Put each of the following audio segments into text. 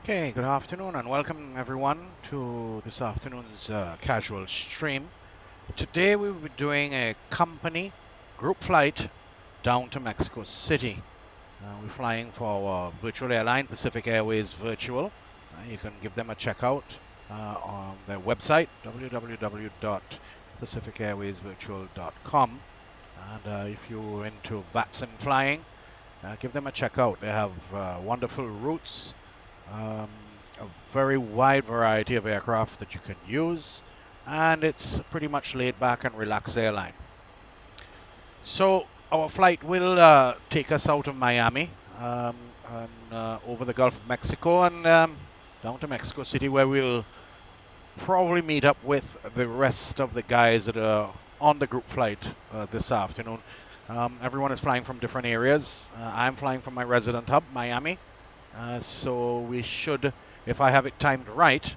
Okay, good afternoon and welcome everyone to this afternoon's casual stream. Today we will be doing a company group flight down to Mexico City. We're flying for our virtual airline, Pacific Airways Virtual. You can give them a check out on their website, www.pacificairwaysvirtual.com. And if you're into VATSIM flying, give them a check out. They have wonderful routes. A very wide variety of aircraft that you can use, and it's pretty much laid back and relaxed airline. So our flight will take us out of Miami and over the Gulf of Mexico and down to Mexico City, where we'll probably meet up with the rest of the guys that are on the group flight this afternoon. Everyone is flying from different areas. I'm flying from my resident hub, Miami. So we should, if I have it timed right,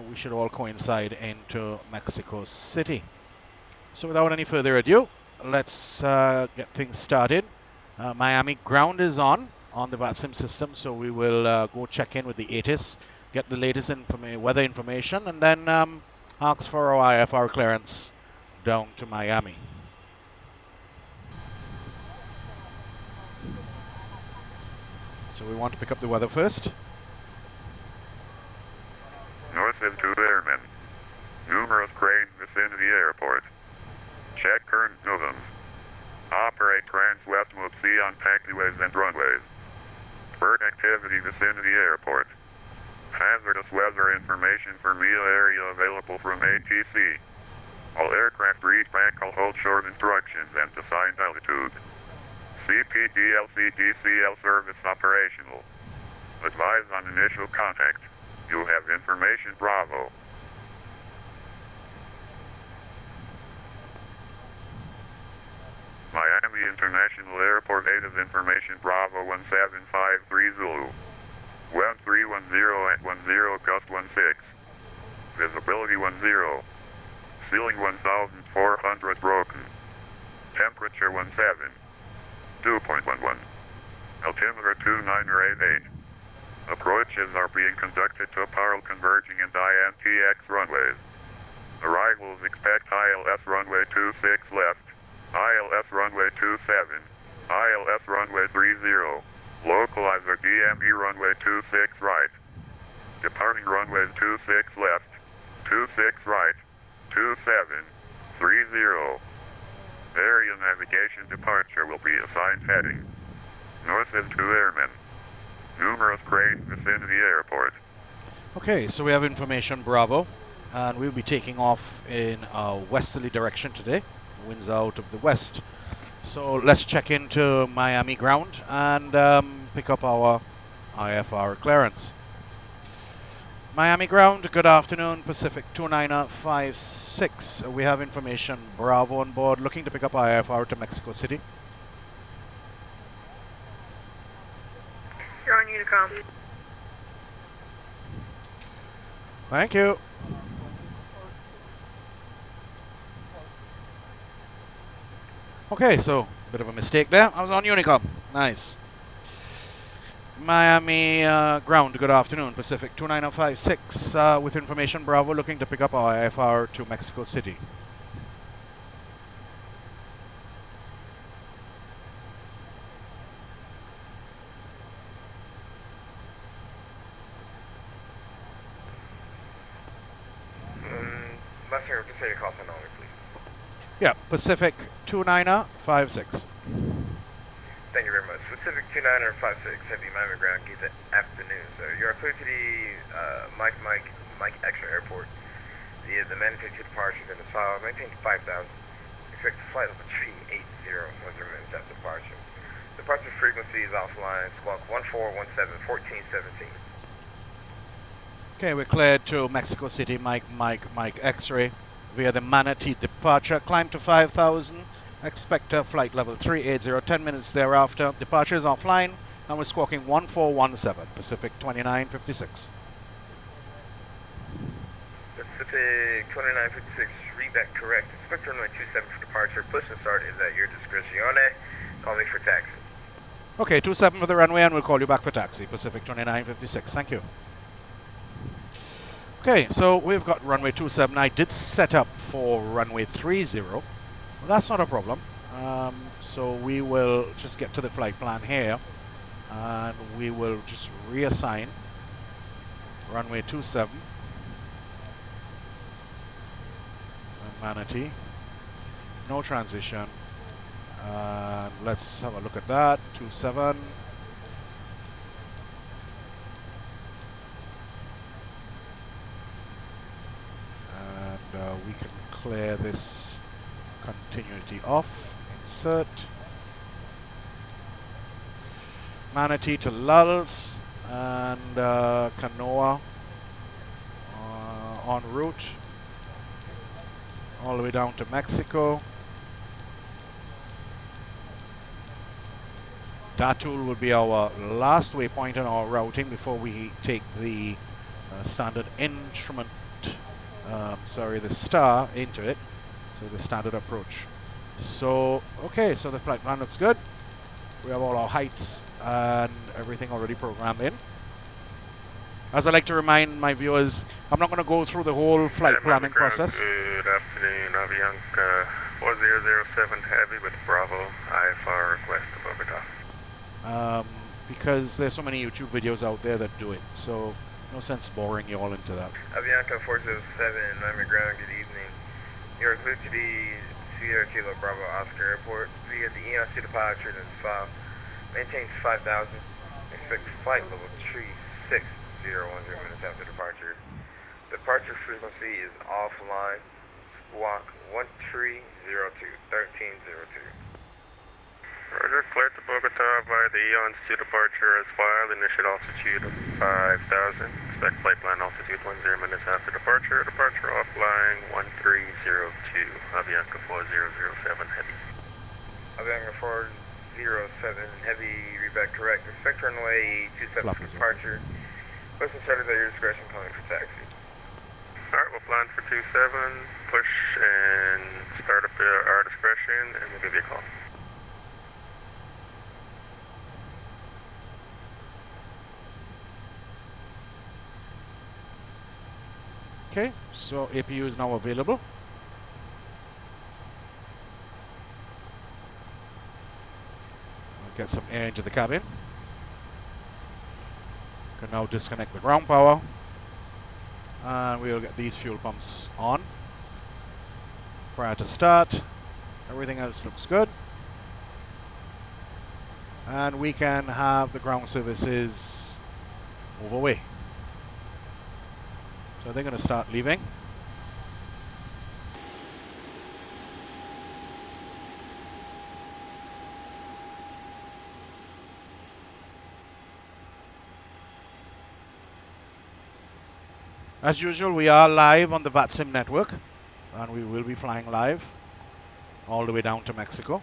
we should all coincide into Mexico City. So without any further ado, let's get things started. Miami ground is on the VATSIM system, so we will go check in with the ATIS, get the latest weather information, and then ask for our IFR clearance down to Miami. So we want to pick up the weather first. North is 2 airmen. Numerous cranes vicinity airport. Check current novums. Operate trans-west move C on taxiways and runways. Bird activity vicinity airport. Hazardous weather information for MEA area available from ATC. All aircraft reach back will hold short instructions and assigned altitude. CPDLCDCL service operational. Advise on initial contact. You have information Bravo. Miami International Airport 8 is information Bravo 1753 Zulu. 1310 at 10 gust 16. Visibility 10. Ceiling 1400 broken. Temperature 17. 2.11. Altimeter 2988. Approaches are being conducted to Apparel Converging and INTX runways. Arrivals expect ILS runway 26 left, ILS runway 27, ILS runway 30, localizer DME runway 26 right. Departing runways 26 left, 26 right, 27, 30. Area navigation departure will be assigned heading. North is 2 airmen. Numerous cranes vicinity airport. Okay, so we have information Bravo, and we'll be taking off in a westerly direction today. Winds out of the west. So let's check into Miami ground and pick up our IFR clearance. Miami ground, good afternoon, Pacific 2956. We have information Bravo on board, looking to pick up IFR to Mexico City. You're on Unicom. Thank you. Okay, so a bit of a mistake there. I was on Unicom. Nice. Miami ground, good afternoon, Pacific 2956 with information Bravo, looking to pick up our IFR to Mexico City. Lester, just say your call sign only, please. Yeah, Pacific 2956. Thank you very much. Pacific 2956, heavy Miami ground, good afternoon, sir. You are clear to the Mike Extra Airport. The mandatory departure is as follows. Maintain 5,000. Expect flight level 380 1 minutes after departure. Departure frequency is offline. Squawk 1417 1417. Okay, we're cleared to Mexico City, Mike X-ray via the Manatee departure. Climb to 5,000. Expect a flight level 380. 10 minutes thereafter. Departure is offline, and we're squawking 1417, Pacific 2956. Pacific 2956, read that correct. Expect runway 27 for departure. Push and start is at your discretion. Call me for taxi. Okay, 27 for the runway, and we'll call you back for taxi. Pacific 2956. Thank you. Okay, so we've got runway 27. I did set up for runway 30. Well, that's not a problem. So we will just get to the flight plan here, and we will just reassign runway 27 and Manatee. No transition. And let's have a look at that. 27. And we can clear this continuity off. Insert. Manatee to Lulls and Canoa en route all the way down to Mexico. Datul will be our last waypoint in our routing before we take the standard instrument, the star into it, so the standard approach. So, okay, so the flight plan looks good. We have all our heights and everything already programmed in. As I like to remind my viewers, I'm not going to go through the whole flight planning process. Good afternoon, Avianca 4007 Heavy with Bravo, IFR request to Bogota. Because there's so many YouTube videos out there that do it, so no sense boring you all into that. Avianca 407, Miami Ground, good evening. You're clear to the Sierra Kilo Bravo Oscar Airport via the EOC departure and file. Maintains 5,000. Expect flight level 3610 minutes after departure. Departure frequency is offline. Squawk 1302, 1302. Roger, cleared to Bogota via the EON's to departure as filed. Initial altitude of 5,000. Expect flight plan altitude 10 minutes after departure. Departure offline 1302. Avianca 4007 Heavy. Avianca 407 Heavy, read back correct. Expect runway 27 for departure. Question started at your discretion, calling for taxi. Alright, we'll plan for 27. Push and start up our discretion, and we'll give you a call. Okay, so APU is now available. We'll get some air into the cabin. Can now disconnect the ground power. And we'll get these fuel pumps on prior to start. Everything else looks good. And we can have the ground services move away. So they're going to start leaving. As usual, we are live on the VATSIM network, and we will be flying live all the way down to Mexico.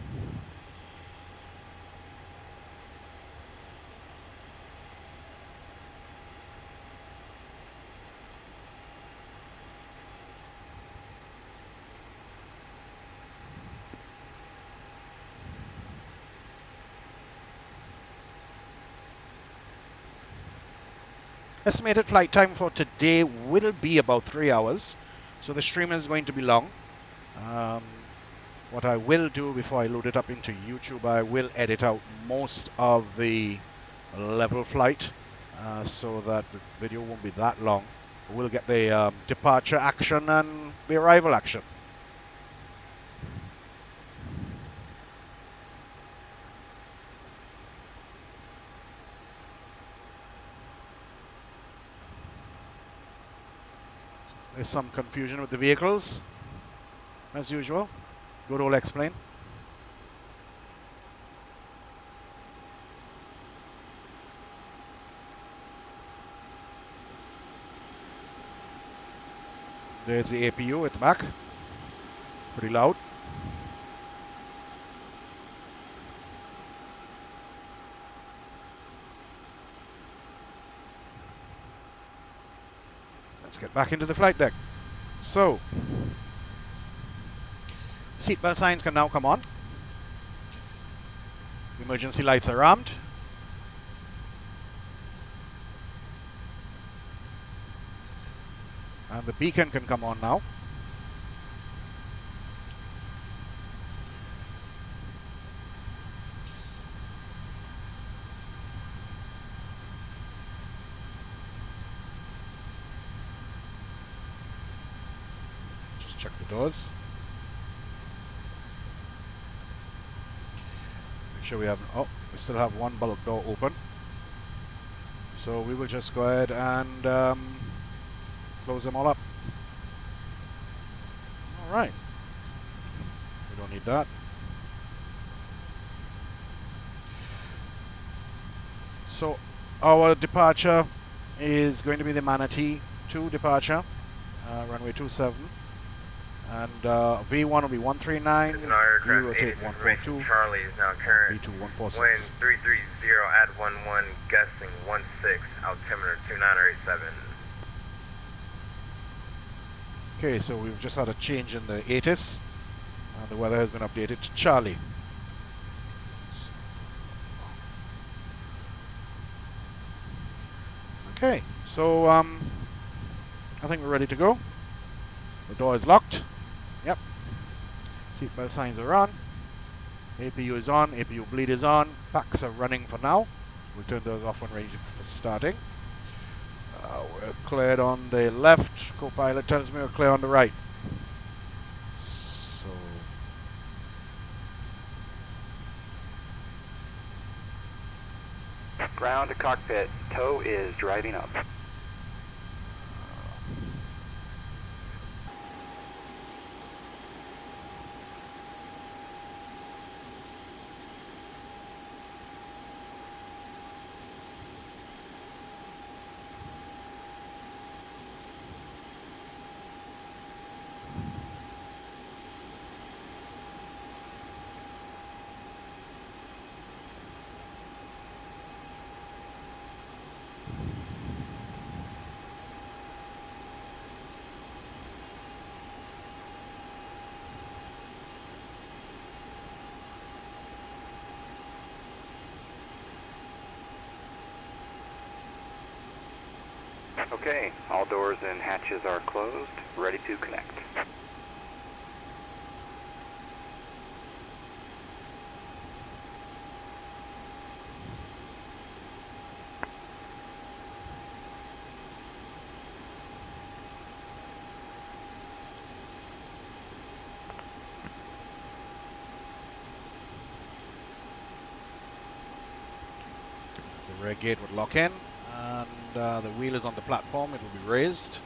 Estimated flight time for today will be about 3 hours, so the stream is going to be long. What I will do before I load it up into YouTube, I will edit out most of the level flight so that the video won't be that long. We'll get the departure action and the arrival action. There's some confusion with the vehicles, as usual. Good old explain. There's the APU at the back. Pretty loud. Let's get back into the flight deck. So, seatbelt signs can now come on. Emergency lights are armed. And the beacon can come on now. Just check the doors. Make sure we have, oh, we still have one bulk door open. So we will just go ahead and close them all up. All right. We don't need that. So our departure is going to be the Manatee 2 departure, runway 27. And V1 will be 139, V rotate 142, Charlie is now current. V2 146. Wind 330 at 11, gusting 16, altimeter 2987. Okay, so we've just had a change in the ATIS, and the weather has been updated to Charlie. Okay, so I think we're ready to go. The door is locked. Yep. Seatbelt signs are on. APU is on. APU bleed is on. Packs are running for now. We'll turn those off when ready for starting. We're cleared on the left. Co-pilot tells me we're clear on the right. So ground to cockpit. Tow is driving up. Okay, all doors and hatches are closed, ready to connect. the rear gate would lock in, and the wheel is on the platform. It will be raised.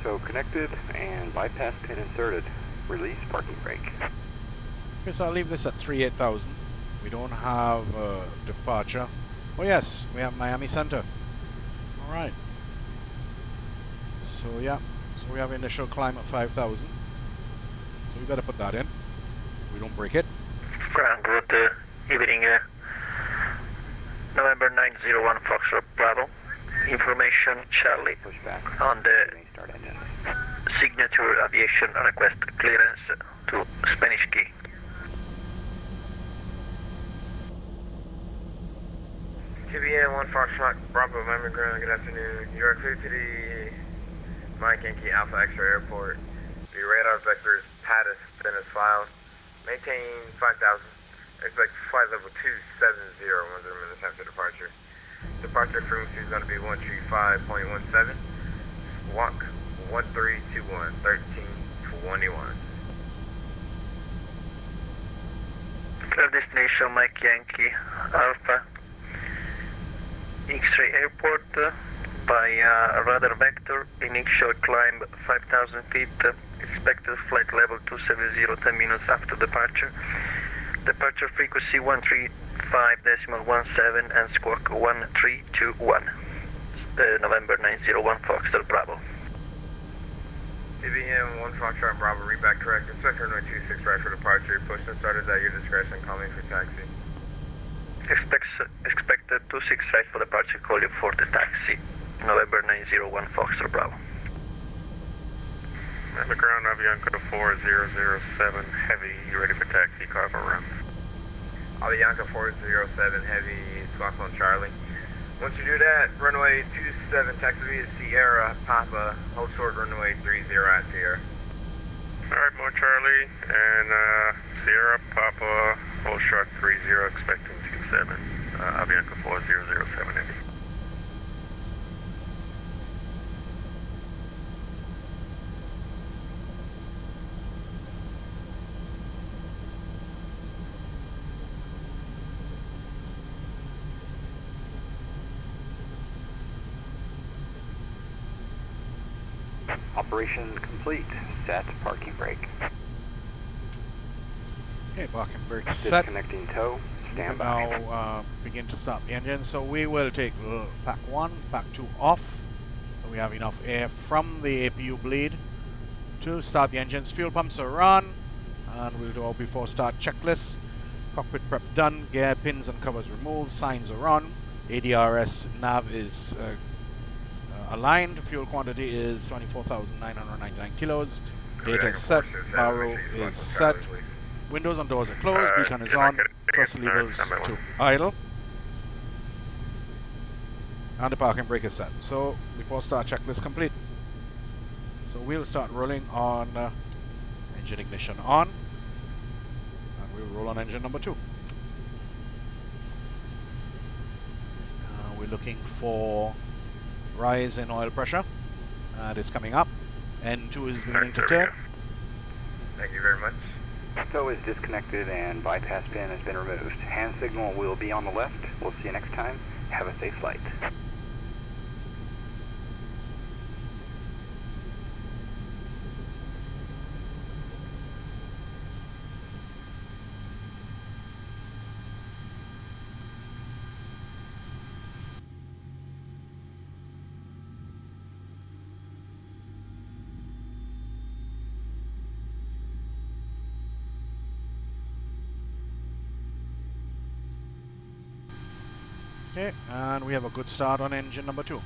So connected and bypass pin inserted. Release parking brake. Okay, so I'll leave this at 38,000. We don't have departure. Oh yes, we have Miami Center. All right. So yeah, so we have initial climb at 5,000. So we better put that in. We don't break it. Ground route evening November 901 Foxtrot Bravo. Information Charlie Pushback. on the Start engine. signature aviation request clearance to Spanish Key. TBN 1 Foxtrot Bravo, Miami Ground, good afternoon. You are clear to the Mike Yankee Alpha X-ray Airport. The radar vector is PATIS, spin is filed. Maintain 5,000. Expect flight level 270, 1 minutes after departure. Departure frequency is going to be 135.17. Walk 1321, 1321. Clear destination Mike Yankee Alpha X-ray Airport by radar vector. Initial climb 5,000 feet. Expected flight level 270, 10 minutes after departure. Departure frequency 135.17 and squawk 1321. November 901 Foxtrot Bravo. TBN 1 Foxtrot Bravo, read back correct. Inspector runway 26 right for departure. Push and start is at your discretion. Call me for taxi. Expected 26 right for departure, call you for the taxi. November 901 Foxtrot Bravo. On the ground, Avianca 4007 Heavy, you ready for taxi, car for run. Avianca 407 Heavy, Squawk Charlie. Once you do that, runway 27, taxi to Sierra, Papa, hold short runway 30 at Sierra. Alright, more Charlie, and Sierra, Papa, hold short 30, expecting 27, Avianca 4007 Heavy. Operation complete. Set parking brake. Okay, parking brake set. Disconnecting tow. We Stand can by. now begin to start the engine. So we will take pack 1, pack 2 off. So we have enough air from the APU bleed to start the engines. Fuel pumps are on, and we'll do our before start checklist. Cockpit prep done, gear pins and covers removed, signs are on. ADRS nav is aligned. Fuel quantity is 24,999 kilos. Data is set. Baro is set. Windows and doors are closed. Beacon is on. Thrust levers to idle. And the parking brake is set. So before start checklist complete. So we'll start rolling on engine ignition on. And we'll roll on engine number 2. We're looking for rise in oil pressure, and it's coming up. N2 is beginning to turn. Thank you very much. Tow is disconnected and bypass pin has been removed. Hand signal will be on the left. We'll see you next time. Have a safe flight. Okay, and we have a good start on engine number 2.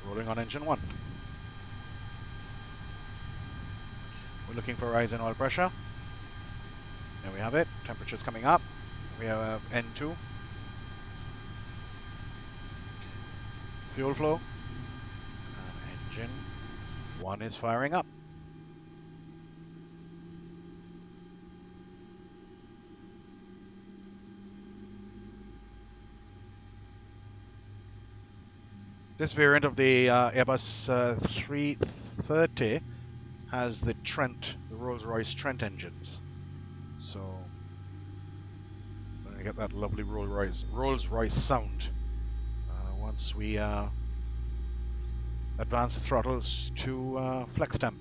Rolling on engine 1. We're looking for a rise in oil pressure. There we have it. Temperature's coming up. We have N2. Fuel flow. And engine 1 is firing up. This variant of the Airbus 330 has the Trent, the Rolls-Royce Trent engines. So we're gonna get that lovely Rolls-Royce sound once we advance the throttles to flex temp.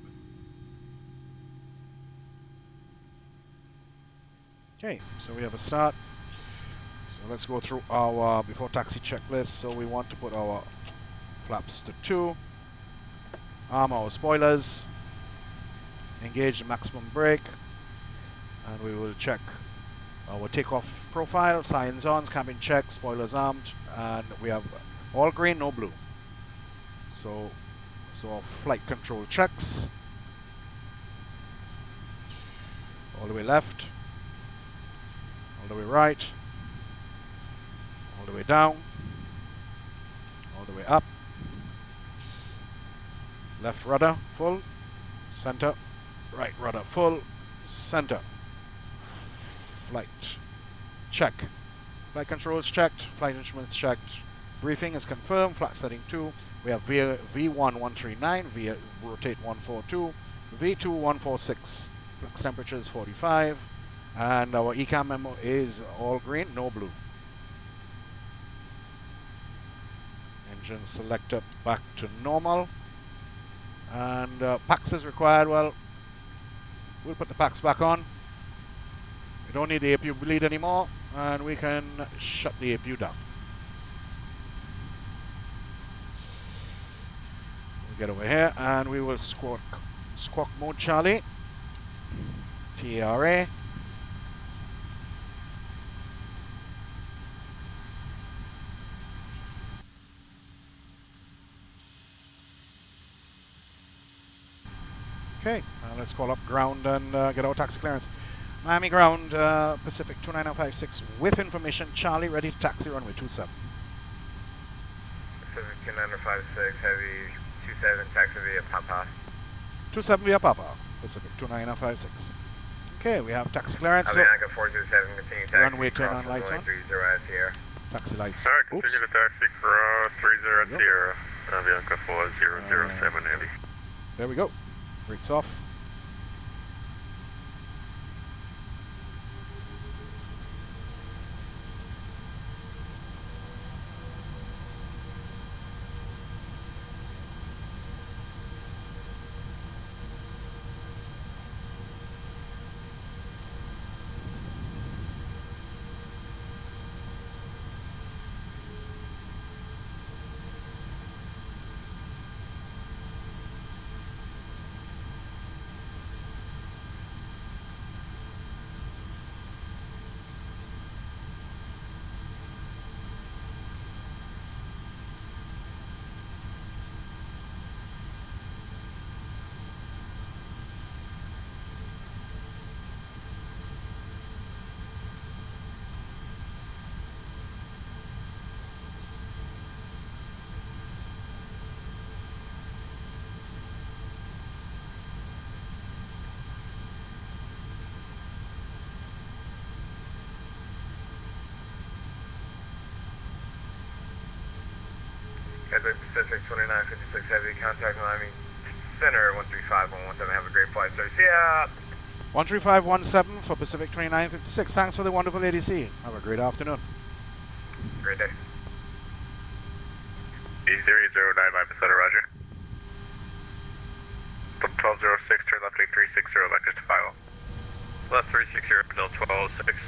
Okay, so we have a start. So let's go through our before taxi checklist. So we want to put our flaps to 2, arm our spoilers, engage the maximum brake, and we will check our takeoff profile, signs on, cabin check, spoilers armed, and we have all green, no blue. So our flight control checks, all the way left, all the way right, all the way down, all the way up. Left rudder full, center, right rudder full, center. Flight check. Flight controls checked, flight instruments checked. Briefing is confirmed, flight setting 2. We have V1 139, V rotate 142, V2 146. Flex temperature is 45, and our ECAM memo is all green, no blue. Engine selector back to normal. And packs is required. Well, we'll put the packs back on. We don't need the APU bleed anymore, and we can shut the APU down. We'll get over here, and we will squawk mode Charlie. TARA. Okay, let's call up ground and get our taxi clearance. Miami ground, Pacific 29056 with information. Charlie, ready to taxi runway 27. Pacific 29056, heavy 27, taxi via Papa. 27 via Papa, Pacific 29056. Okay, we have taxi clearance. Avianca 427, continue taxi. Runway turn on, lights on. 30 at Sierra. Taxi lights. Alright, Oops. continue to taxi for 30 at Sierra. Avianca 4007 heavy. There we go. Brakes off. Pacific 2956 heavy, contact Miami Center 135-117. Have a great flight, sir. See ya! 13517 for Pacific 2956. Thanks for the wonderful ADC. Have a great afternoon. Great day. E3009 Miami Center, roger. 1206, turn left 360, vectors to 50. Left 360, Del 1206.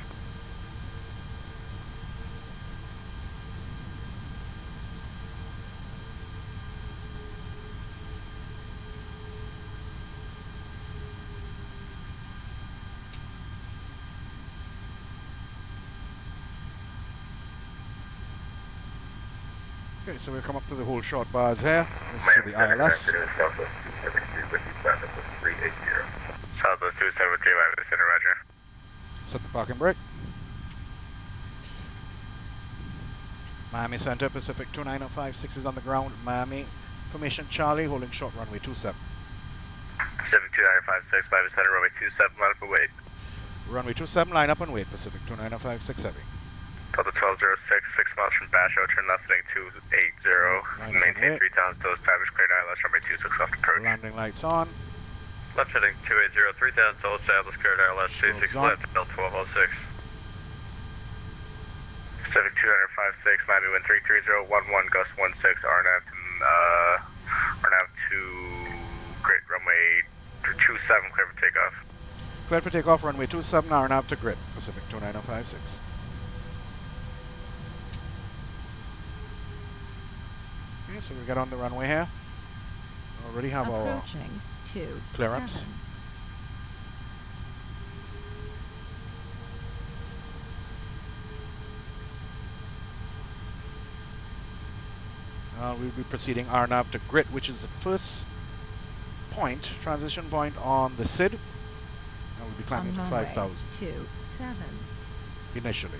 Okay, so we'll come up to the whole short bars here. Let's see the ILS. Southwest 273 Miami Center, roger. Set the parking brake. Miami Center, Pacific 29056 is on the ground. Miami, formation Charlie, holding short runway 27. Pacific 2956 Miami Center, runway 27, line up and wait. Runway 27, line up and wait, Pacific 29056 heavy. Delta 1206, 6 miles from Basho, turn left heading 280. Maintain 3 towns till established clear ILS, runway 26 left approach. Landing lights on. Left heading 280, 3 down, till established cleared ILS, 26 Strobes on. left, Del 1206. Pacific 20056, Miami wind 33011, gust 16, RNAV to grid, runway 27, clear for takeoff. Cleared for takeoff, runway 27, RNAV to grid, Pacific 29056. Okay, so we get on the runway here. Already have our Approaching clearance. 27. We'll be proceeding RNAV to grid, which is the first point, transition point on the SID. And we'll be climbing to 5,000 27. initially.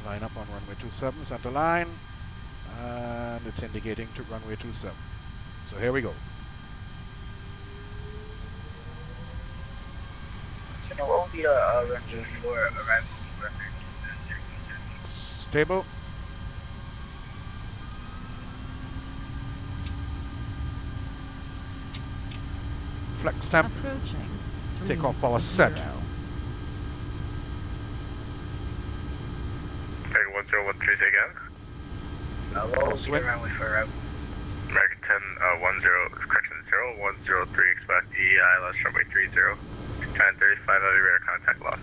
Line up on runway 27, center line, and it's indicating to runway 27. So here we go. So what will be the runway for arrival? Stable. Flex temp. Approaching. Takeoff power set. 30. Okay, 1013 again. What will be Swing. the runway for arrival? American 10, 10, correction, 0103, expect ILS, runway 30. 1035, heavy radar contact lost.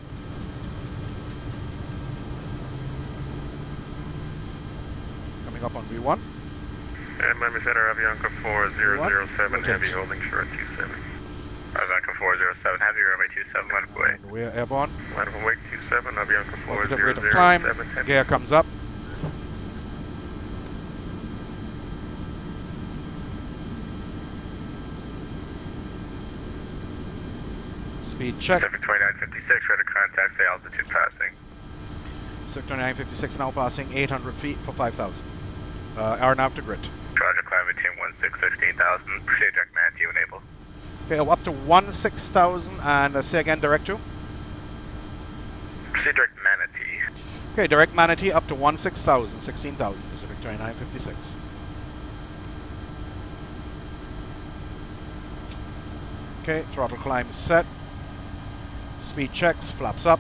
Coming up on V1. And Miami Center, Avianca 4007, What? heavy holding short 27. Avianca 407, Heavy runway 27, line up away. And we're airborne. Line up away 27, Avianca Positive rate of climb. 4007. Gear comes up. Speed check. Pacific 2956, ready to contact, say altitude passing. Sector 956 now passing 800 feet for 5,000. RNAV to grid. Roger, climb maintain 16,000, proceed direct Manatee when able. Okay, up to 16,000 and say again, direct to? Proceed direct Manatee. Okay, direct Manatee up to 16,000, 16,000, Pacific 2956. Okay, throttle climb set. Speed checks, flaps up.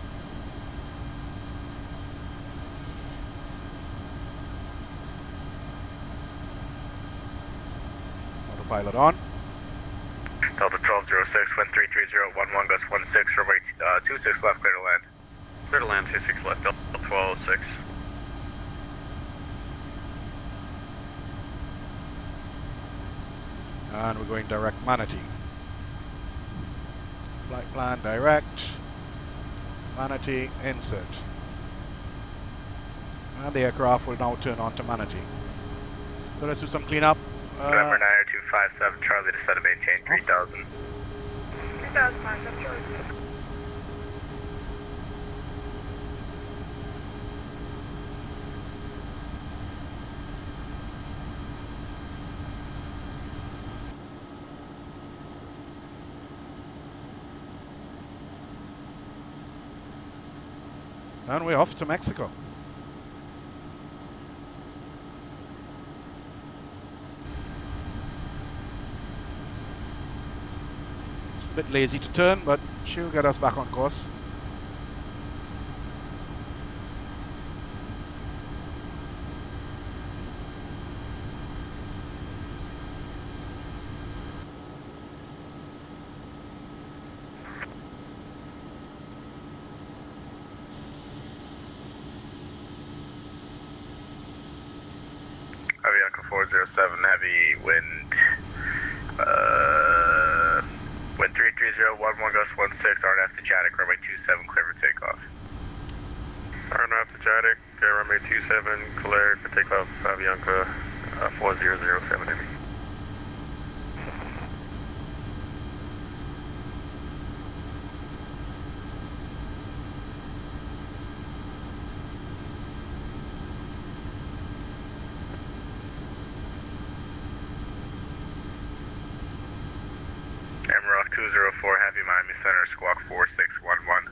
Autopilot on. Delta 1206, wind 330, 11 gust 16, runway 26 left, clear to land. Clear to land 26 left, Delta 1206. And we're going direct Manatee. Flight plan direct. Manatee insert. And the aircraft will now turn on to Manatee. So let's do some cleanup. November 90257, Charlie to set and maintain 3000. 3000, Charlie. And we're off to Mexico. It's a bit lazy to turn, but she'll get us back on course. Avianca 407, heavy wind. Wind 330, 11 gust 16, RNF to Jatic, runway 27, clear for takeoff. RNF to Jatic, runway 27, cleared for takeoff, Avianca 4007 Heavy. Emerald 204, heavy Miami Center, squawk 4611.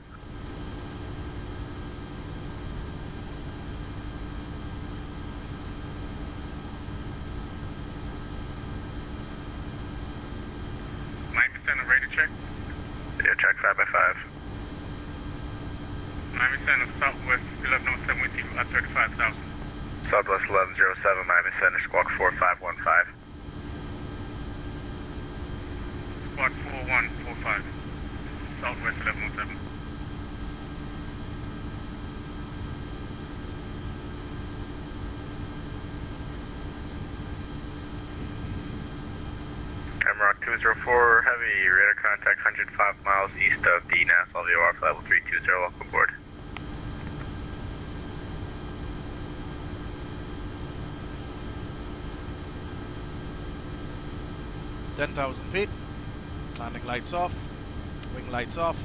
Miami Center, ready to check? Yeah, check 5x5. Miami Center, Southwest 1107 with you at 35,000. Southwest 1107, Miami Center, squawk 4515. Squad 4145, Southwest 1107. Emerald 204, heavy radar contact 105 miles east of the Nassau VOR for level 320, welcome aboard. Ten 10,000 feet. Landing lights off. Wing lights off.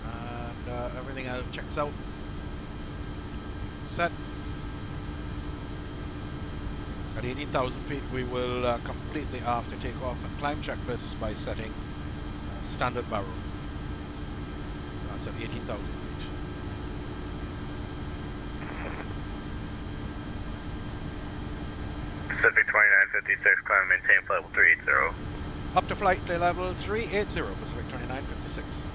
And everything else checks out. Set. At 18,000 feet, we will complete the after takeoff and climb checklists by setting standard barrel. That's at 18,000 feet. Pacific 2956, climb and maintain flight level 380. Up to flight level 380, Pacific 2956.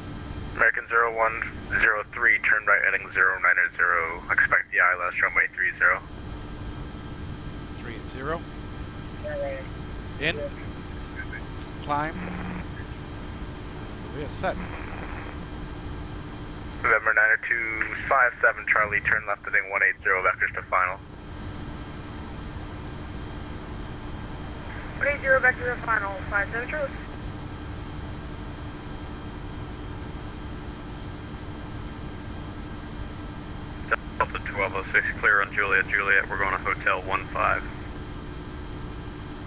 American 0103, turn right heading 090, expect the ILS runway 30. 380. In. Climb. We are set. November 90257, Charlie, turn left heading 180, vectors to final. 180 back to the final, 57 Charlie. 1206, clear on Juliet. Juliet, we're going to Hotel 15.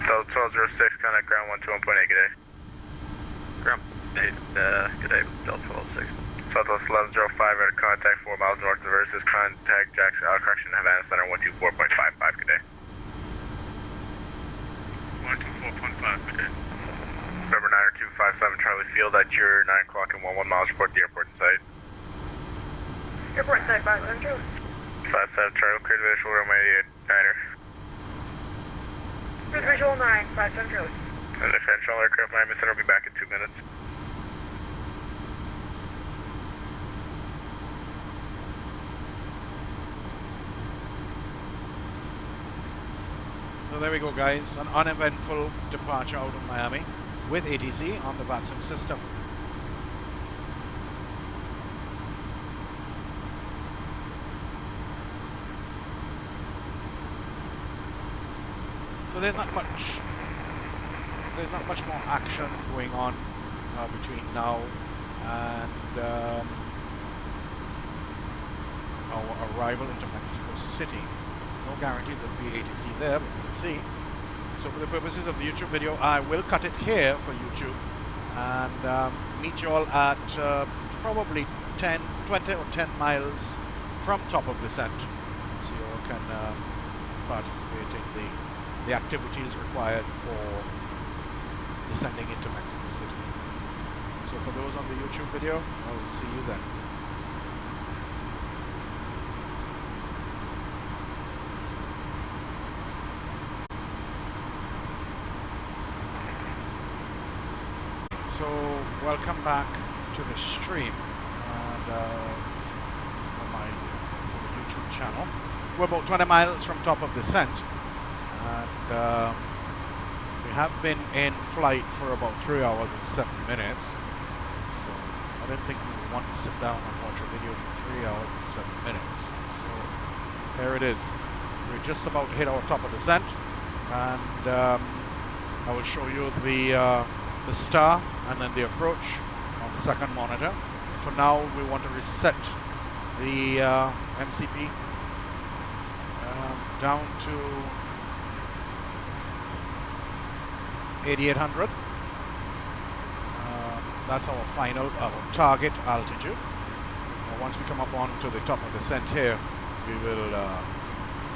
Delta 1206, contact ground 121.8, good day. Ground 8, good day, Delta 1206. Southwest 1105, at contact 4 miles north of Versus, contact Jackson, correction, Havana Center 124.55, good day. 124.5, good day. November 90257, Charlie Field, at your 9 o'clock and 11 miles, report the airport in sight. Airport side 57 Charlie. 57 Charlie, clear the visual runway 89er. Clear the visual 9, 57 Charlie. And the Central Aircraft Miami Center will be back in 2 minutes. So there we go, guys. An uneventful departure out of Miami with ATC on the VATSIM system. So there's not much more action going on between now and our arrival into Mexico City. No guarantee there'll be ATC there, but we'll see. So for the purposes of the YouTube video, I will cut it here for YouTube and meet you all at probably 20 or 10 miles from top of descent, so you all can participate in the activities required for descending into Mexico City. So for those on the YouTube video, I will see you then. So welcome back to the stream and for the YouTube channel. We're about 20 miles from top of descent, and we have been in flight for about 3 hours and 7 minutes. So I don't think we would want to sit down and watch a video for 3 hours and 7 minutes. So here it is. We're just about to hit our top of descent, and I will show you the star and then the approach on the second monitor. For now, we want to reset the MCP down to 8800. That's our final, our target altitude. Once we come up onto the top of the descent here, we will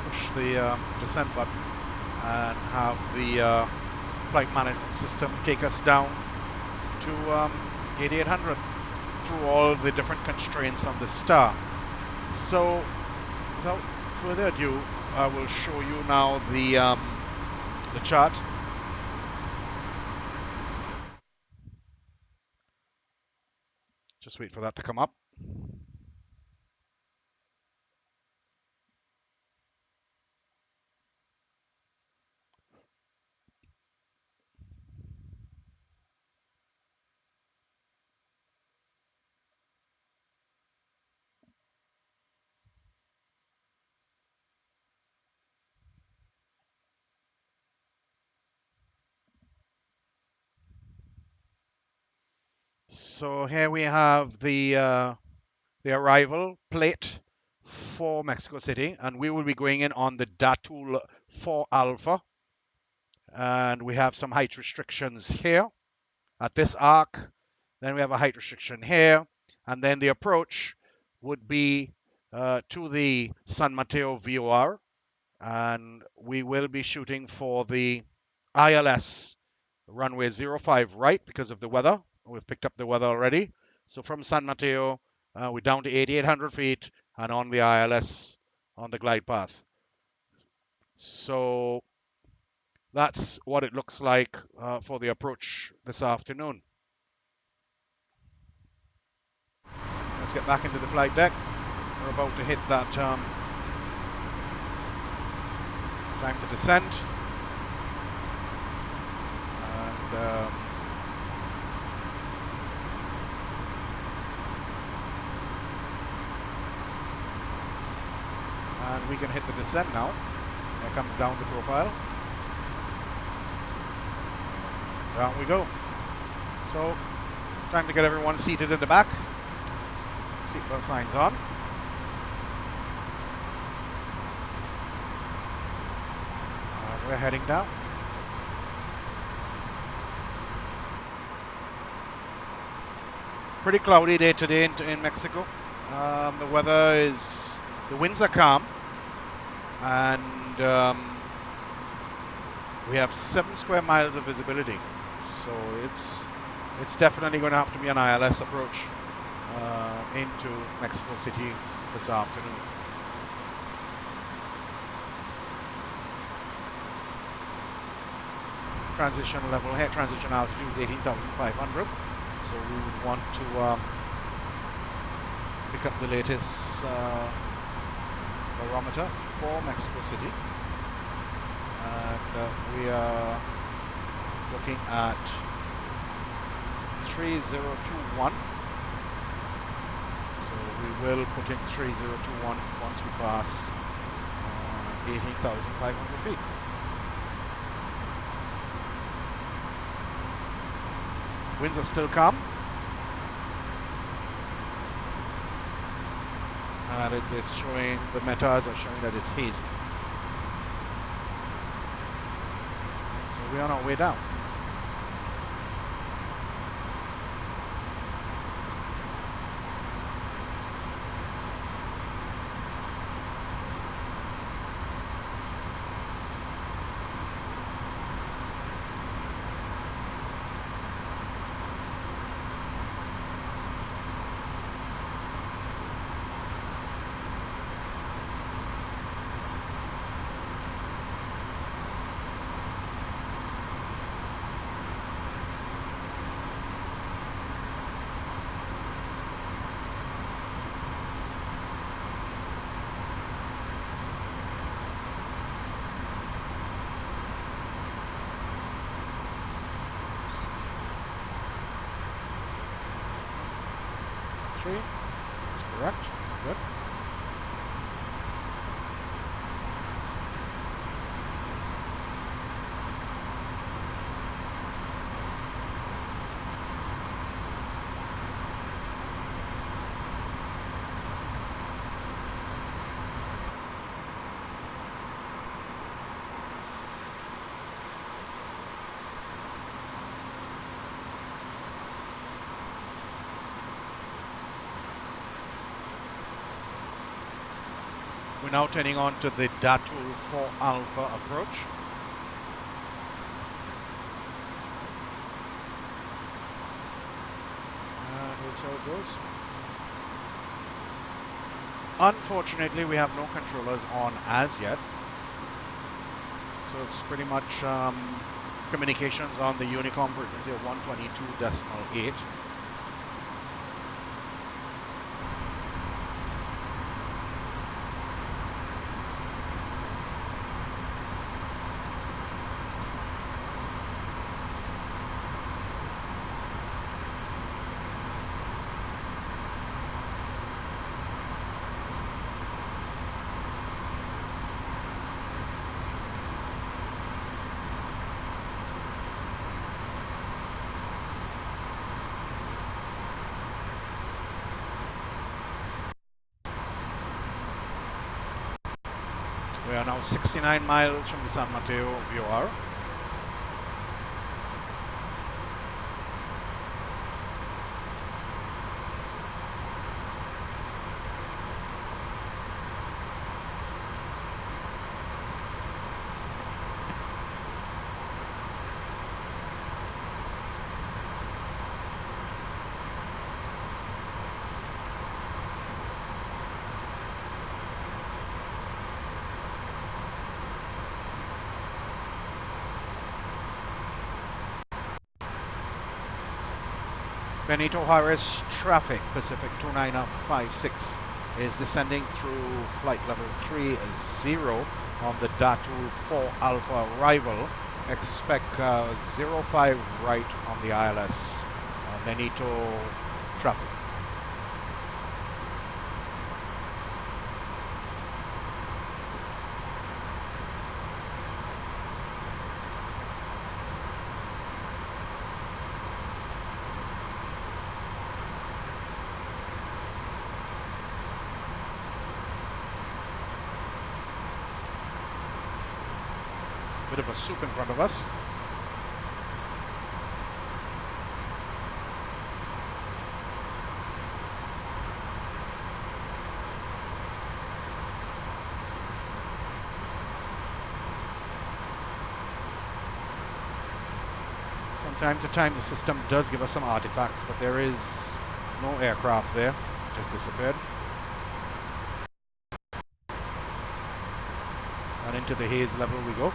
push the descent button and have the flight management system take us down to 8800 through all the different constraints on the star. So without further ado, I will show you now the chart. Just wait for that to come up. So here we have the arrival plate for Mexico City, and we will be going in on the Datul 4 Alpha, and we have some height restrictions here at this arc. Then we have a height restriction here, and then the approach would be to the San Mateo VOR, and we will be shooting for the ILS runway 05 right because of the weather. We've picked up the weather already. So from San Mateo, we're down to 8,800 feet and on the ILS on the glide path. So that's what it looks like for the approach this afternoon. Let's get back into the flight deck. We're about to hit that time to descend. And we can hit the descent now. There comes down the profile. Down we go. So, time to get everyone seated in the back. Seatbelt signs on. we're heading down. Pretty cloudy day today in Mexico. The weather is, the winds are calm, and we have 7 square miles of visibility. So it's definitely going to have to be an ILS approach into Mexico City this afternoon. Transition level here, transition altitude is 18,500. So we would want to pick up the latest barometer for Mexico City. And we are looking at 3021. So we will put in 3021 once we pass 18,500 feet. Winds are still calm. And it's showing, the metas are showing that it's hazy. So we are on our way down. That's correct. Good. We're now turning on to the Datul 4 Alpha approach. And we'll see how it goes. Unfortunately, we have no controllers on as yet. So it's pretty much communications on the Unicom frequency of 122.8. We are now 69 miles from the San Mateo VOR. Benito Juarez traffic, Pacific 2956, is descending through flight level 30 on the Datul 4 Alpha arrival. Expect 05 right on the ILS Benito traffic. Bit of a soup in front of us. From time to time, the system does give us some artifacts, but there is no aircraft there. It just disappeared. And into the haze level we go.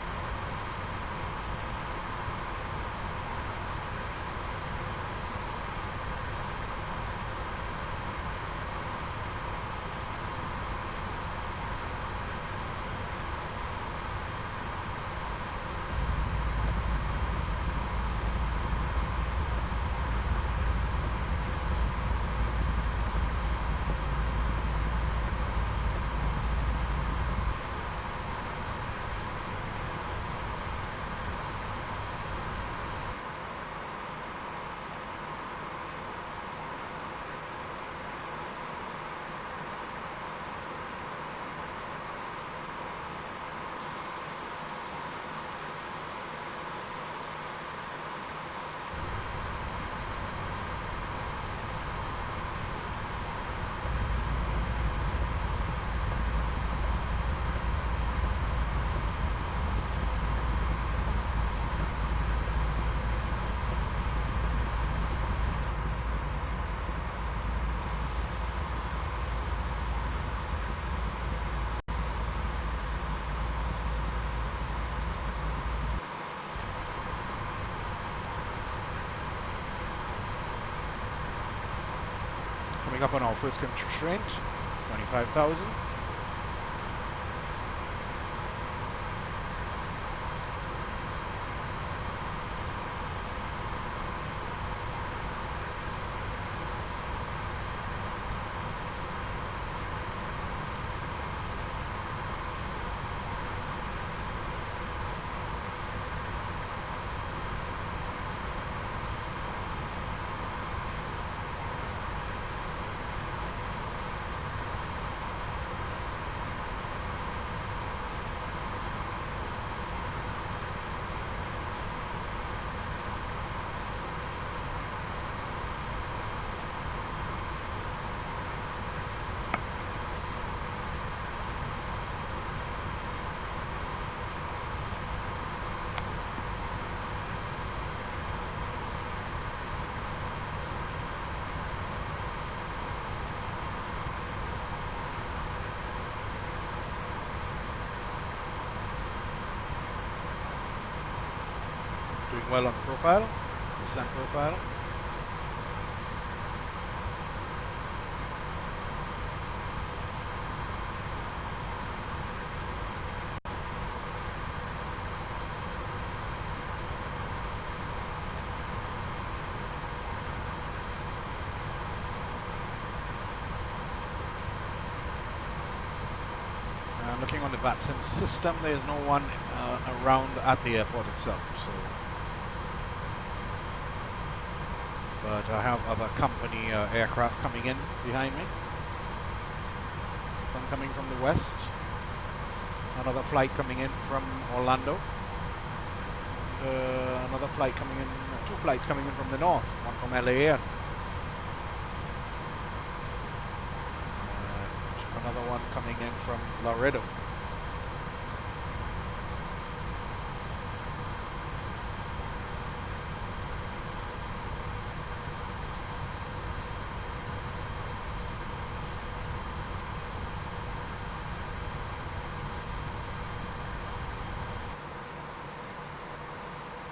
Coming up on our first constraint, 25,000. Doing well on profile, descent profile. Looking on the VATSIM system, there's no one around at the airport itself. So, but I have other company aircraft coming in behind me. One coming from the west, another flight coming in from Orlando, another flight coming in, two flights coming in from the north, one from LA and another one coming in from Laredo.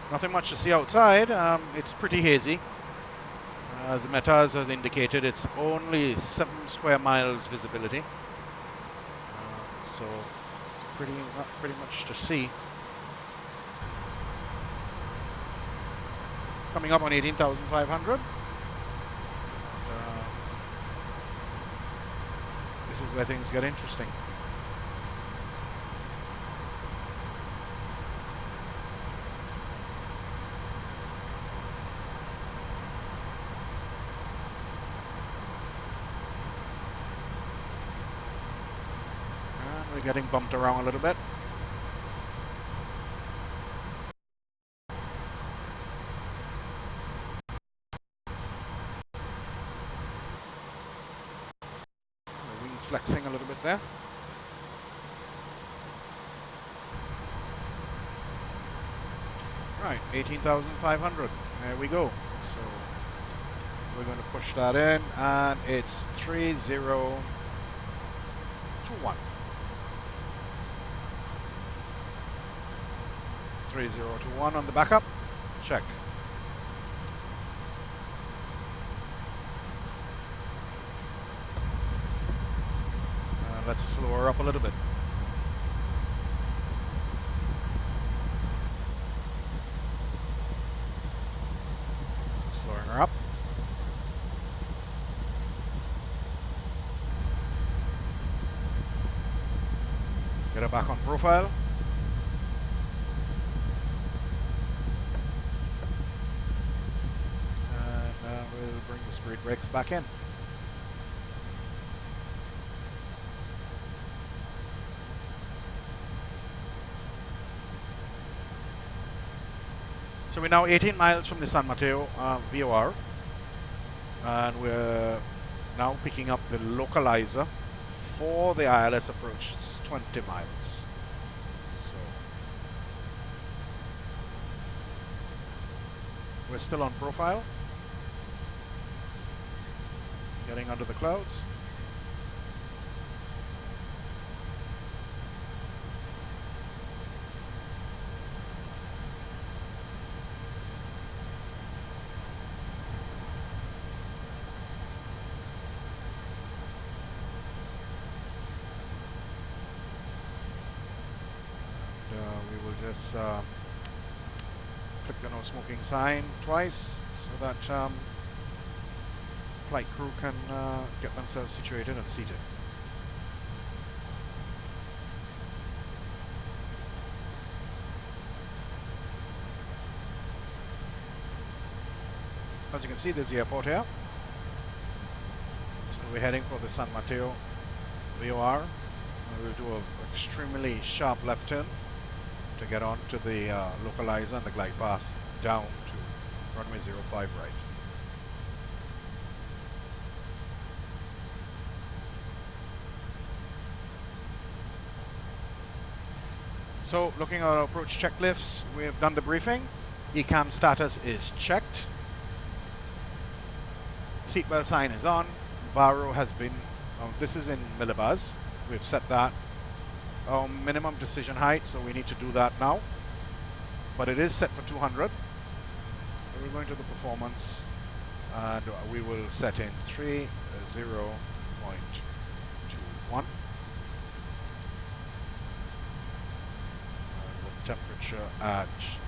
Nothing much to see outside. It's pretty hazy. As the METARs have indicated, it's only 7 square miles visibility. So it's not pretty much to see. Coming up on 18,500. This is where things get interesting. Getting bumped around a little bit. there. Right, 18,500. There we go. So we're going to push that in, and it's 3021. 3021 on the backup. Check. Let's slow her up a little bit. Slowing her up. Get her back on profile. And we'll bring the speed brakes back in. So we're now 18 miles from the San Mateo VOR, and we're now picking up the localizer for the ILS approach. It's 20 miles. So we're still on profile, getting under the clouds. We will just flick the no smoking sign twice so that flight crew can get themselves situated and seated. As you can see, there's the airport here. So we're heading for the San Mateo VOR. We'll do an extremely sharp left turn to get on to the localizer and the glide path down to runway 05 right. So looking at our approach checklists, we've done the briefing. ECAM status is checked. Seatbelt sign is on. Baro has been, this is in millibars. We've set that. Minimum decision height, so we need to do that now. But it is set for 200. So we're going to the performance, and we will set in 30.21. The temperature at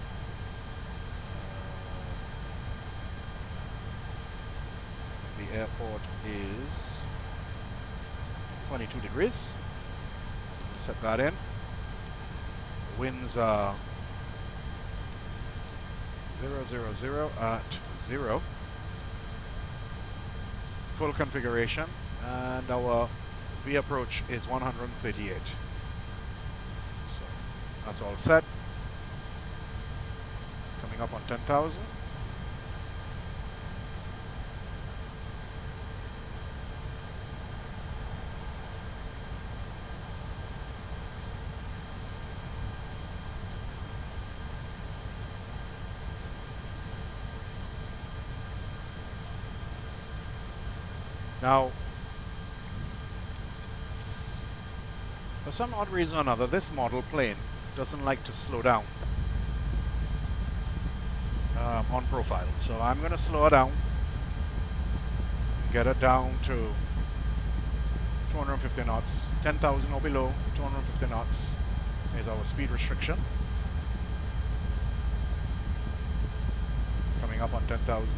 the airport is 22 degrees. Set that in. The winds are 000 at 0. Full configuration, and our V approach is 138. So that's all set. Coming up on 10,000. Now, for some odd reason or another, this model plane doesn't like to slow down on profile. So I'm going to slow it down, get it down to 250 knots, 10,000 or below, 250 knots is our speed restriction. Coming up on 10,000.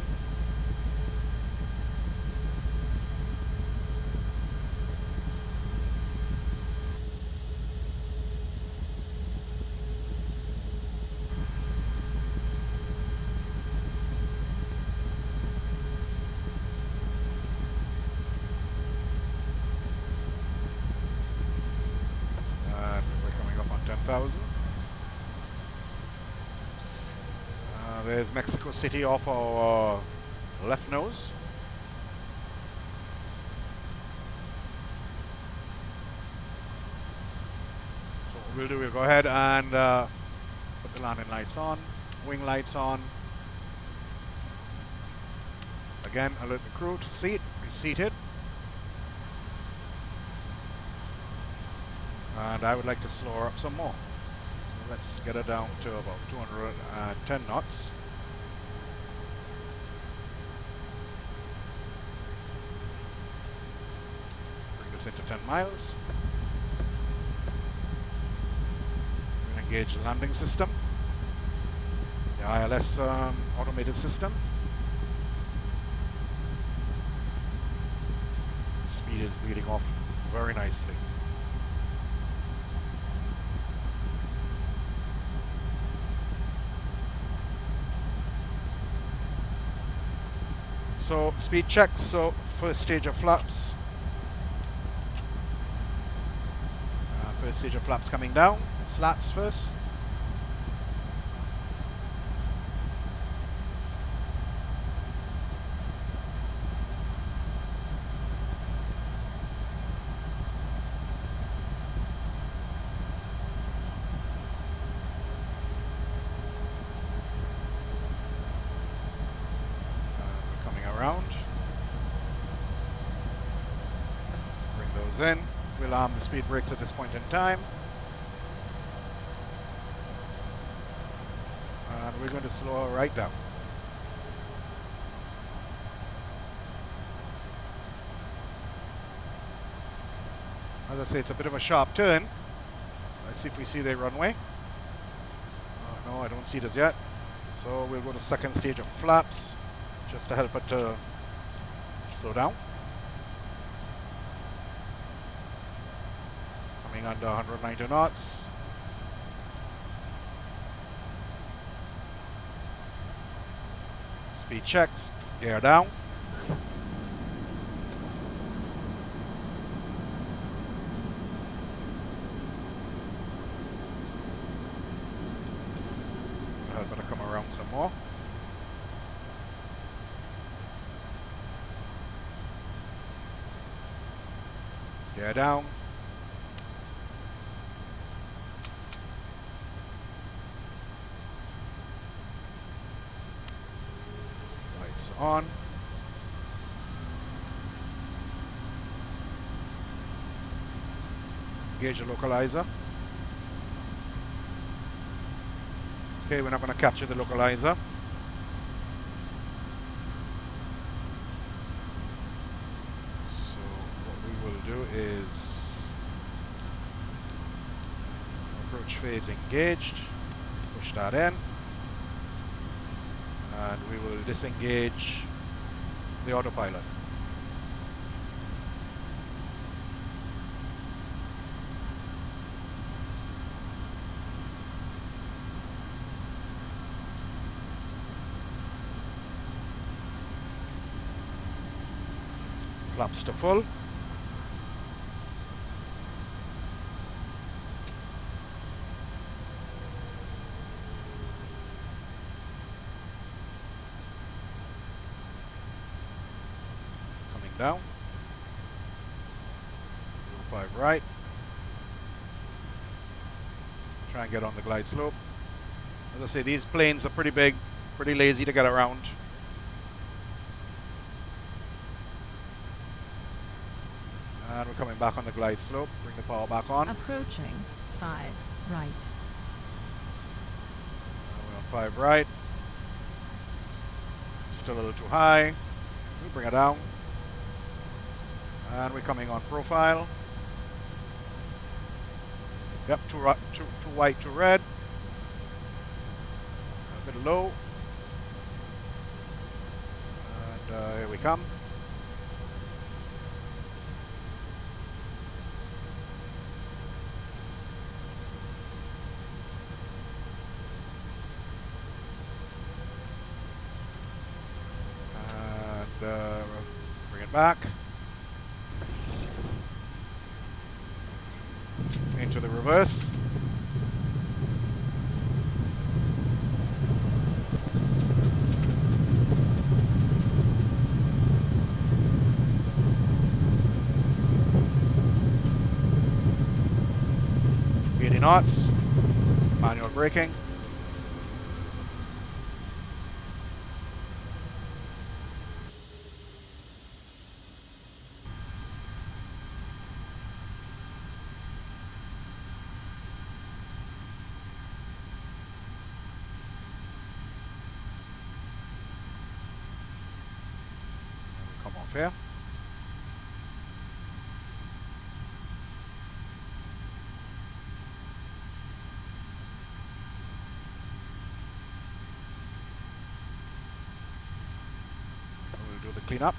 There's Mexico City off our left nose. we'll do, we'll go ahead and put the landing lights on, wing lights on. Again, alert the crew to seat, be seated. And I would like to slow her up some more. So let's get her down to about 210 knots. Bring this into 10 miles. We'll engage the landing system, the ILS automated system. Speed is bleeding off very nicely. So speed checks, so first stage of flaps. First stage of flaps coming down, slats first. In. We'll arm the speed brakes at this point in time. And we're going to slow her right down. As I say, it's a bit of a sharp turn. Let's see if we see the runway. No, I don't see it as yet. So we'll go to second stage of flaps just to help it to slow down. Under 190 knots. Speed checks, gear down. I better come around some more. Gear down. On. Engage the localizer. Okay, we're not going to capture the localizer. So what we will do is approach phase engaged. Push that in. And we will disengage the autopilot. Flaps to full. Down. 05 right. Try and get on the glide slope. As I say, these planes are pretty big, pretty lazy to get around. And we're coming back on the glide slope. Bring the power back on. Approaching 5 right. We're on 5 right. Still a little too high. We bring it down. And we're coming on profile. Yep, too white, too red. A bit low. And here we come. And bring it back. Into the reverse. knots. Manual braking. Come off here. We'll do the cleanup.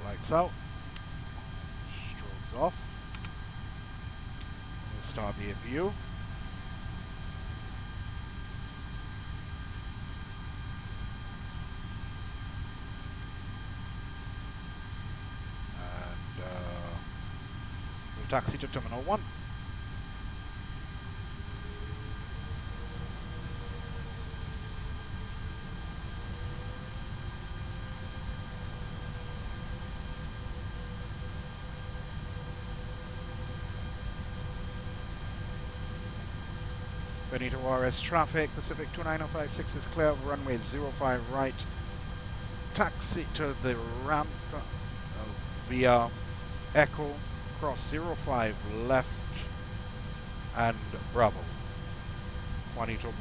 Lights out. Strobes off. We'll start the view. Taxi to Terminal 1. Benito Juarez traffic, Pacific 29056 is clear, runway 05 right. Taxi to the ramp via Echo. Cross 05 left and Bravo. Juanito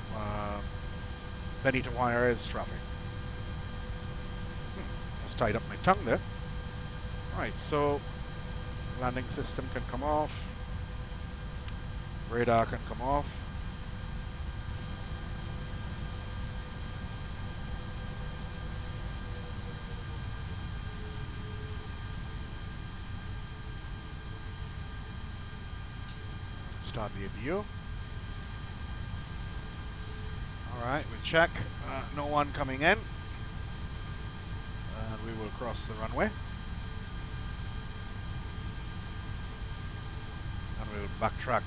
Benito Juarez traffic. Just tied up my tongue there. Alright, so landing system can come off. Radar can come off. Start the view. Alright, we check. No one coming in. And we will cross the runway. And we will backtrack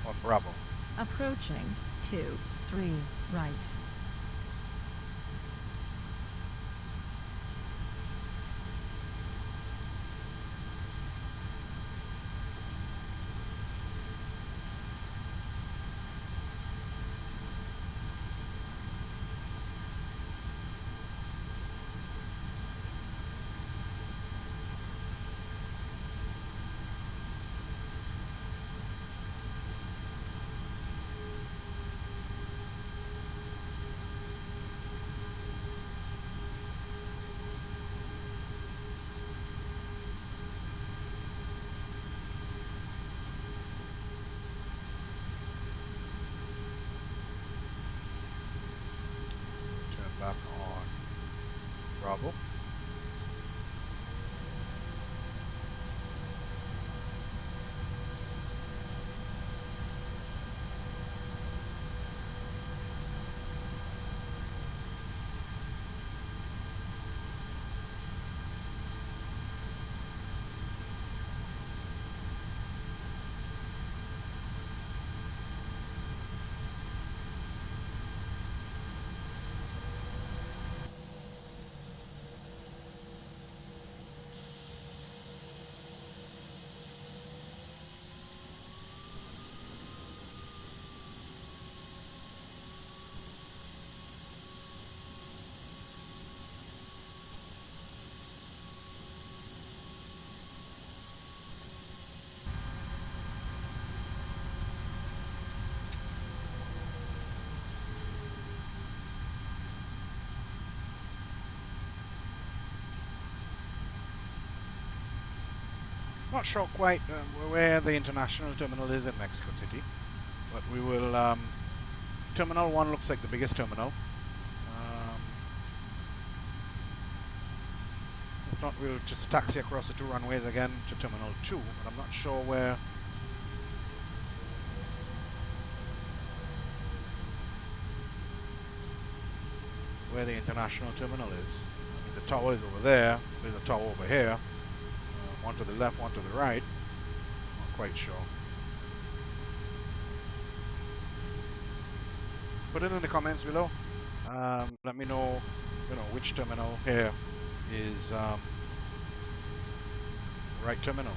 on Bravo. Approaching 23 right. Back on Bravo. Not sure quite where the international terminal is in Mexico City, but we will. Terminal 1 looks like the biggest terminal. If not, we'll just taxi across the 2 runways again to Terminal 2, but I'm not sure where. Where the international terminal is. I mean, the tower is over there. There's a tower over here. One to the left, one to the right. Not quite sure. Put it in the comments below. Let me know, which terminal here is Right terminal.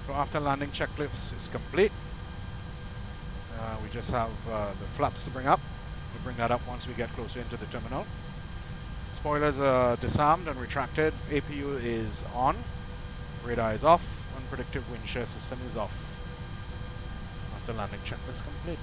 So after landing checklist is complete, we just have the flaps to bring up. We'll bring that up once we get closer into the terminal. Spoilers are disarmed and retracted. APU is on. Radar is off. Unpredictive wind shear system is off. After landing checklist complete.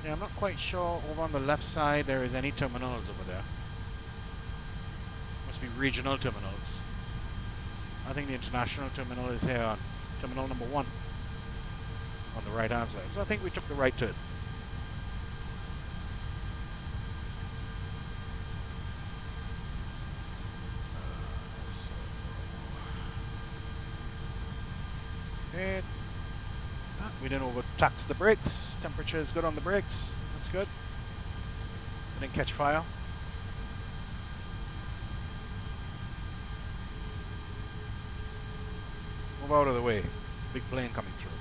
Yeah, I'm not quite sure over on the left side there is any terminals over there. Must be regional terminals. I think the international terminal is here on terminal number 1 on the right hand side. So I think we took the right turn. Okay. We didn't overtax the brakes. Temperature is good on the brakes. That's good. We didn't catch fire. Move out of the way. Big plane coming through.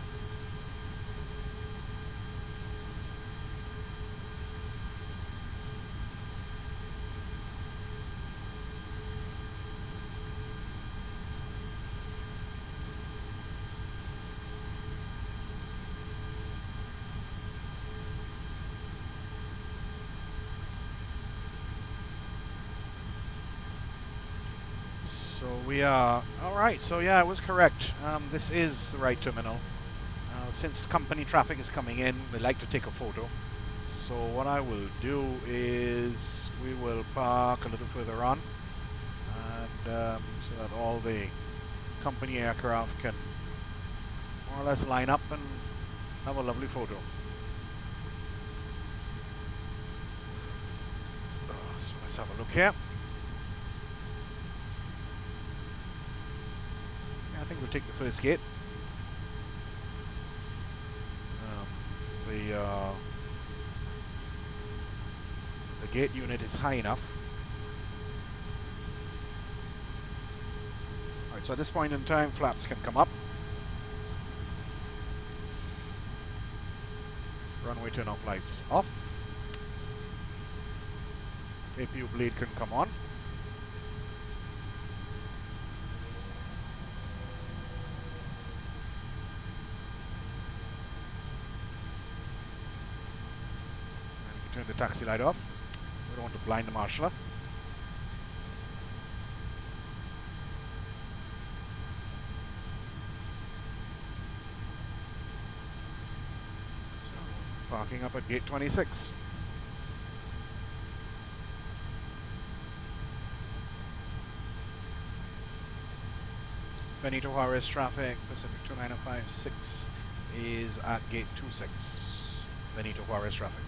So we are, alright, so yeah, I was correct. This is the right terminal. Since company traffic is coming in, they like to take a photo. So what I will do is we will park a little further on, and so that all the company aircraft can more or less line up and have a lovely photo. So let's have a look here. I think we'll take the first gate. The gate unit is high enough. Alright, so at this point in time, flaps can come up. Runway turn-off lights off. APU bleed can come on. Turn the taxi light off. We don't want to blind the marshaller. So, parking up at gate 26. Benito Juarez traffic, Pacific 29056 is at gate 26. Benito Juarez traffic.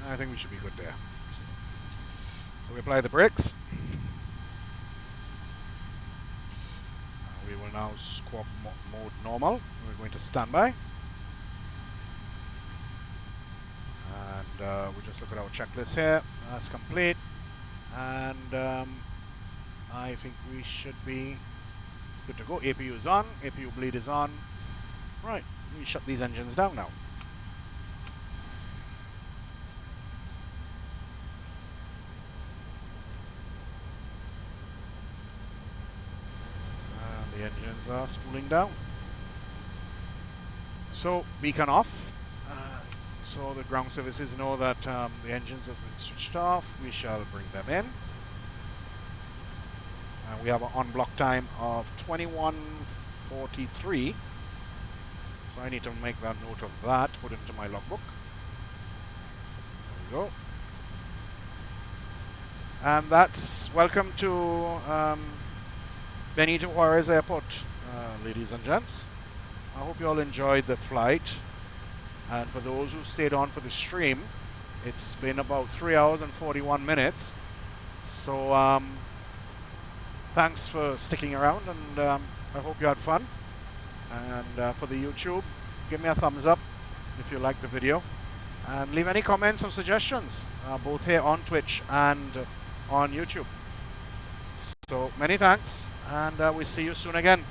I think we should be good there. So we apply the brakes. We will now squawk mode normal. We're going to standby. And we just look at our checklist here. That's complete. And I think we should be good to go. APU is on. APU bleed is on. Right. We shut these engines down now. The engines engines are spooling down. So beacon off. So the ground services know that the engines have been switched off. We shall bring them in. We have an on-block time of 21:43. So I need to make that note of that, put it into my logbook. There we go. And that's welcome to Benitez Airport, ladies and gents. I hope you all enjoyed the flight. And for those who stayed on for the stream, it's been about 3 hours and 41 minutes. So thanks for sticking around, and I hope you had fun. And for the YouTube, give me a thumbs up if you liked the video. And leave any comments or suggestions, both here on Twitch and on YouTube. So many thanks, and we'll see you soon again.